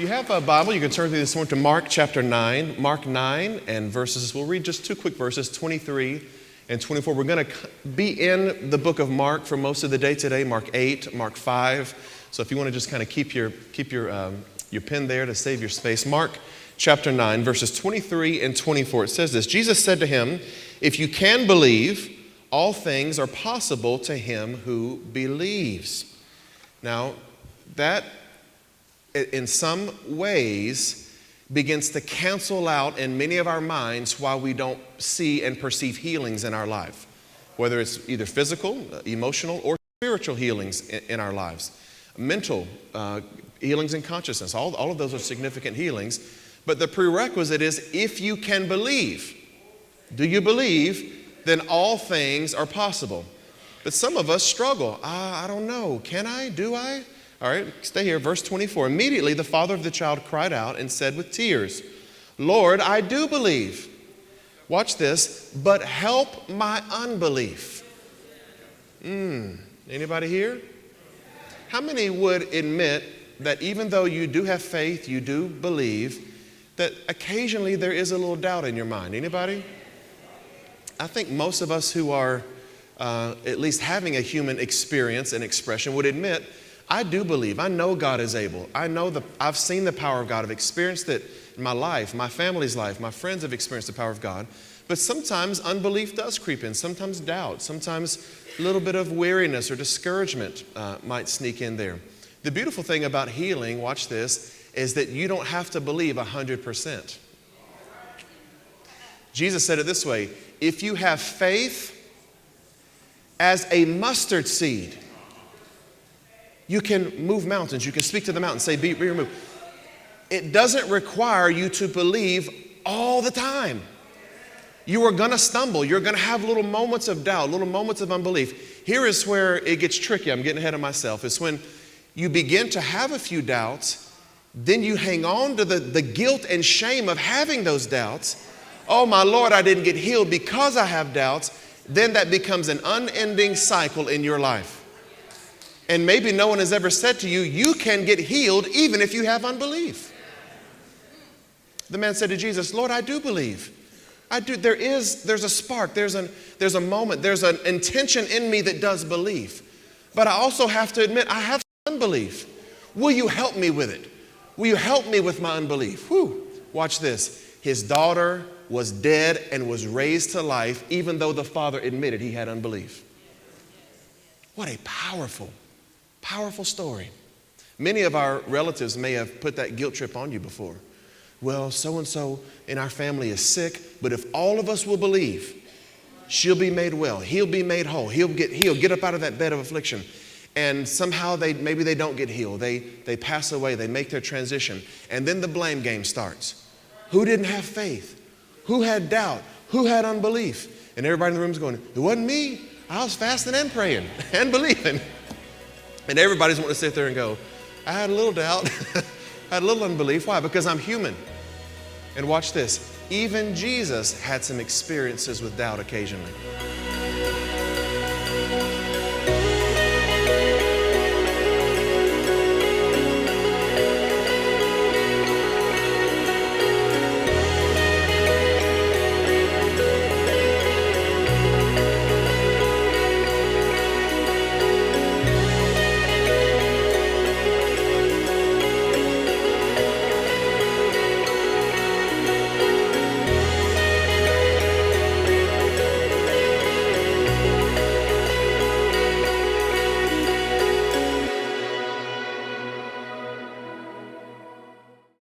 you have a Bible, you can turn to this morning to Mark chapter 9. Mark 9 and verses, we'll read just two quick verses, 23 and 24. We're going to be in the book of Mark for most of the day today, Mark 8, Mark 5. So if you want to just kind of keep your pen there to save your space. Mark chapter 9, verses 23 and 24. It says this, Jesus said to him, "If you can believe, all things are possible to him who believes." Now, that in some ways begins to cancel out in many of our minds why we don't see and perceive healings in our life, whether it's either physical, emotional, or spiritual healings in our lives. Mental healings in consciousness, all of those are significant healings. But the prerequisite is if you can believe. Do you believe? Then all things are possible. But some of us struggle. I don't know. Can I? Do I? All right, stay here. Verse 24. Immediately the father of the child cried out and said with tears, "Lord, I do believe." Watch this. "But help my unbelief." Anybody here? How many would admit that even though you do have faith, you do believe, that occasionally there is a little doubt in your mind? Anybody? I think most of us who are at least having a human experience and expression would admit, I do believe. I know God is able. I've seen the power of God. I've experienced it in my life, my family's life. My friends have experienced the power of God. But sometimes unbelief does creep in. Sometimes doubt. Sometimes a little bit of weariness or discouragement might sneak in there. The beautiful thing about healing, watch this, is that you don't have to believe 100%. Jesus said it this way, if you have faith as a mustard seed, you can move mountains. You can speak to the mountain, say, be removed. It doesn't require you to believe all the time. You are going to stumble. You're going to have little moments of doubt, little moments of unbelief. Here is where it gets tricky. I'm getting ahead of myself. It's when you begin to have a few doubts, then you hang on to the guilt and shame of having those doubts. Oh, my Lord, I didn't get healed because I have doubts. Then that becomes an unending cycle in your life. And maybe no one has ever said to you, you can get healed even if you have unbelief. The man said to Jesus, "Lord, I do believe. I do. There's a spark, there's a moment, there's an intention in me that does believe. But I also have to admit, I have unbelief. Will you help me with it? Will you help me with my unbelief?" Whew. Watch this. His daughter was dead and was raised to life, even though the father admitted he had unbelief. What a powerful story. Many of our relatives may have put that guilt trip on you before. Well, so-and-so in our family is sick, but if all of us will believe, she'll be made well. He'll be made whole. He'll get up out of that bed of affliction. And somehow maybe they don't get healed. They pass away. They make their transition. And then the blame game starts. Who didn't have faith? Who had doubt? Who had unbelief? And everybody in the room is going, it wasn't me. I was fasting and praying and believing. And everybody's wanting to sit there and go, I had a little doubt. I had a little unbelief. Why? Because I'm human. And watch this. Even Jesus had some experiences with doubt occasionally.